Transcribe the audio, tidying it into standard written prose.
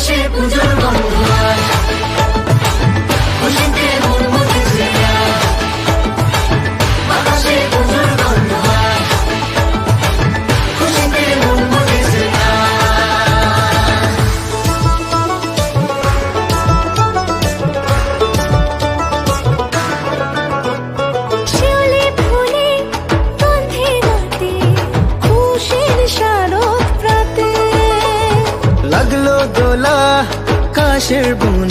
বাতাসে পুজোর গন্ধ আজ, খুশিতে মন মতেছে আজ। বাতাসে পুজোর গন্ধ আজ, খুশিতে মন মতেছে আজ। শিউলি ফুলে গন্ধে রাতে, খুশির শারদ প্রাতে। লাগলো দোলা কাশের বুন